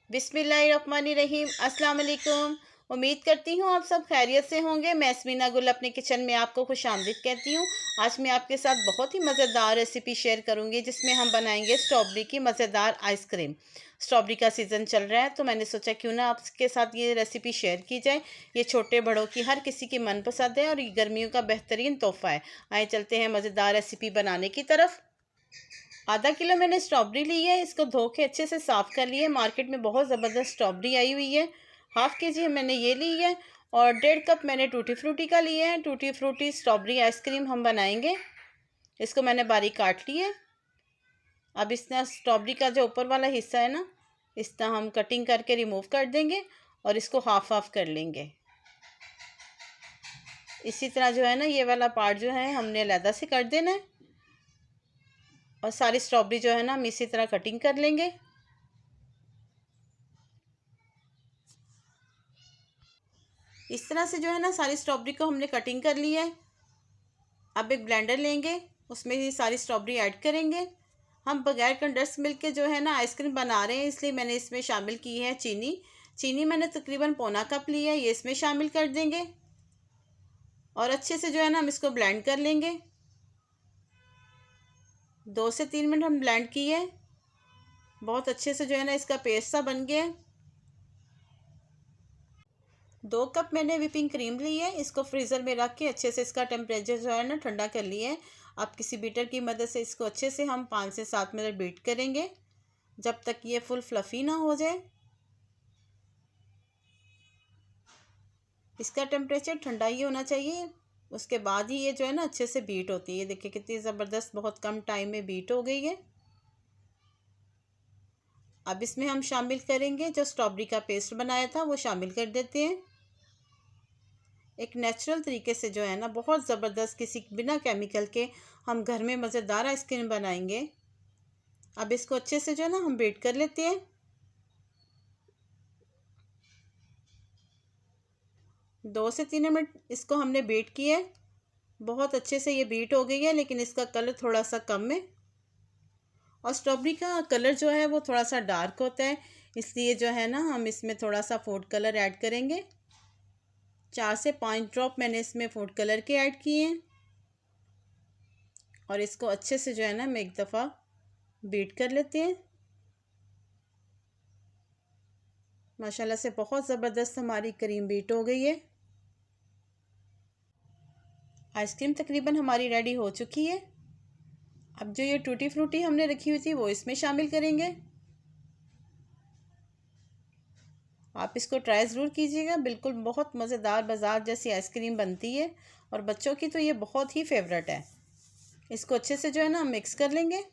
बिस्मिल्लाहिर्रहमानिर्रहीम। अस्सलाम वालेकुम। उम्मीद करती हूँ आप सब खैरियत से होंगे। मैं स्मीना गुल अपने किचन में आपको खुश आमदीद कहती हूँ। आज मैं आपके साथ बहुत ही मज़ेदार रेसिपी शेयर करूँगी जिसमें हम बनाएंगे स्ट्रॉबेरी की मज़ेदार आइसक्रीम। स्ट्रॉबेरी का सीज़न चल रहा है तो मैंने सोचा क्यों ना आपके साथ ये रेसिपी शेयर की जाए। ये छोटे बड़ों की हर किसी की मनपसंद है और ये गर्मियों का बेहतरीन तोहफ़ा है। आए चलते हैं मज़ेदार रेसिपी बनाने की तरफ। आधा किलो मैंने स्ट्रॉबेरी ली है। इसको धो के अच्छे से साफ़ कर लिया है। मार्केट में बहुत ज़बरदस्त स्ट्रॉबेरी आई हुई है। हाफ़ के जी मैंने ये ली है और 1.5 कप मैंने टूटी फ्रूटी का लिया है। टूटी फ्रूटी स्ट्रॉबेरी आइसक्रीम हम बनाएंगे। इसको मैंने बारीक काट लिया है। अब इस तरह स्ट्रॉबेरी का जो ऊपर वाला हिस्सा है ना, इस तरह हम कटिंग करके रिमूव कर देंगे और इसको हाफ़ हाफ़ कर लेंगे। इसी तरह जो है ना, ये वाला पार्ट जो है हमने अलग से कर देना है और सारी स्ट्रॉबेरी जो है ना हम इसी तरह कटिंग कर लेंगे। इस तरह से जो है ना सारी स्ट्रॉबेरी को हमने कटिंग कर लिया है। अब एक ब्लेंडर लेंगे, उसमें ये सारी स्ट्रॉबेरी ऐड करेंगे। हम बगैर कंडेंस मिल्क के जो है ना आइसक्रीम बना रहे हैं, इसलिए मैंने इसमें शामिल की है चीनी। चीनी मैंने तकरीबन पौना कप ली है, ये इसमें शामिल कर देंगे और अच्छे से जो है ना हम इसको ब्लेंड कर लेंगे। 2 से 3 मिनट हम ब्लेंड किए। बहुत अच्छे से जो है ना इसका पेस्ट सा बन गया है। 2 कप मैंने व्हिपिंग क्रीम ली है। इसको फ्रीज़र में रख के अच्छे से इसका टेम्परेचर जो है ना ठंडा कर लिया है। अब किसी बीटर की मदद से इसको अच्छे से हम 5 से 7 मिनट बीट करेंगे जब तक ये फुल फ्लफ़ी ना हो जाए। इसका टेम्परेचर ठंडा ही होना चाहिए, उसके बाद ही ये जो है ना अच्छे से बीट होती है। देखिए कितनी ज़बरदस्त, बहुत कम टाइम में बीट हो गई है। अब इसमें हम शामिल करेंगे जो स्ट्रॉबेरी का पेस्ट बनाया था, वो शामिल कर देते हैं। एक नेचुरल तरीके से जो है ना बहुत ज़बरदस्त, किसी बिना केमिकल के हम घर में मज़ेदार आइसक्रीम बनाएंगे। अब इसको अच्छे से जो है ना हम बीट कर लेते हैं। 2 से 3 मिनट इसको हमने बीट किया है। बहुत अच्छे से ये बीट हो गई है, लेकिन इसका कलर थोड़ा सा कम है और स्ट्रॉबेरी का कलर जो है वो थोड़ा सा डार्क होता है, इसलिए जो है ना हम इसमें थोड़ा सा फूड कलर ऐड करेंगे। 4 से 5 ड्रॉप मैंने इसमें फूड कलर के ऐड किए हैं और इसको अच्छे से जो है ना हम एक दफ़ा बीट कर लेते हैं। माशाल्लाह से बहुत ज़बरदस्त हमारी क्रीम बीट हो गई है। आइसक्रीम तकरीबन हमारी रेडी हो चुकी है। अब जो ये टूटी फ्रूटी हमने रखी हुई थी वो इसमें शामिल करेंगे। आप इसको ट्राई ज़रूर कीजिएगा, बिल्कुल बहुत मज़ेदार बाज़ार जैसी आइसक्रीम बनती है और बच्चों की तो ये बहुत ही फेवरेट है। इसको अच्छे से जो है ना हम मिक्स कर लेंगे।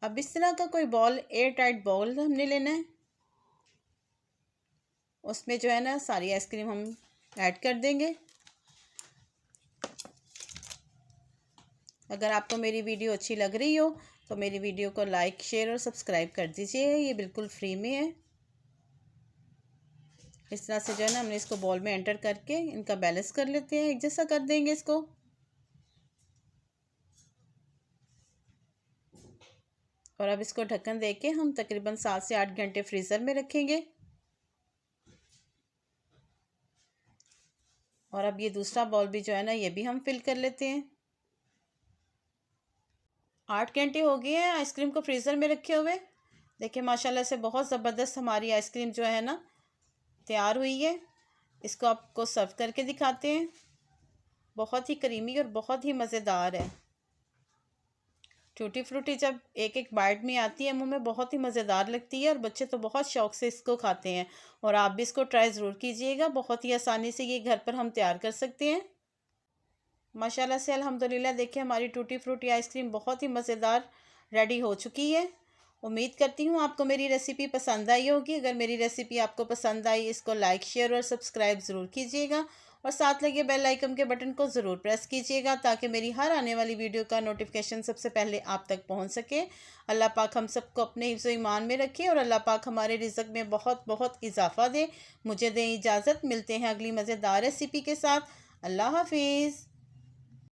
अब इस तरह का कोई बॉल, एयर टाइट बॉल हमने लेना है। उसमें जो है ना सारी आइसक्रीम हम ऐड कर देंगे। अगर आपको मेरी वीडियो अच्छी लग रही हो तो मेरी वीडियो को लाइक, शेयर और सब्सक्राइब कर दीजिए, ये बिल्कुल फ्री में है। इस तरह से जो है ना हमने इसको बॉल में एंटर करके इनका बैलेंस कर लेते हैं, एक जैसा कर देंगे इसको। और अब इसको ढक्कन दे के हम तकरीबन 7 से 8 घंटे फ्रीज़र में रखेंगे। और अब ये दूसरा बॉल भी जो है ना ये भी हम फिल कर लेते हैं। 8 घंटे हो गए हैं आइसक्रीम को फ्रीज़र में रखे हुए। देखिए माशाल्लाह से बहुत ज़बरदस्त हमारी आइसक्रीम जो है ना तैयार हुई है। इसको आपको सर्व करके दिखाते हैं। बहुत ही क्रीमी और बहुत ही मज़ेदार है। टूटी फ्रूटी जब एक एक बाइट में आती है मुंह में, बहुत ही मज़ेदार लगती है और बच्चे तो बहुत शौक़ से इसको खाते हैं। और आप भी इसको ट्राई ज़रूर कीजिएगा, बहुत ही आसानी से ये घर पर हम तैयार कर सकते हैं। माशाल्लाह से अल्हम्दुलिल्लाह देखिए हमारी टूटी फ्रूटी आइसक्रीम बहुत ही मज़ेदार रेडी हो चुकी है। उम्मीद करती हूँ आपको मेरी रेसिपी पसंद आई होगी। अगर मेरी रेसिपी आपको पसंद आई, इसको लाइक, शेयर और सब्सक्राइब ज़रूर कीजिएगा और साथ लगे बेल आइकन के बटन को ज़रूर प्रेस कीजिएगा ताकि मेरी हर आने वाली वीडियो का नोटिफिकेशन सबसे पहले आप तक पहुँच सके। अल्लाह पाक हम सबको अपने हिफ्ज़ व ईमान में रखे और अल्लाह पाक हमारे रिज़्क़ में बहुत बहुत इजाफ़ा दे। मुझे दें इजाज़त, मिलते हैं अगली मज़ेदार रेसिपी के साथ। अल्लाह हाफिज़।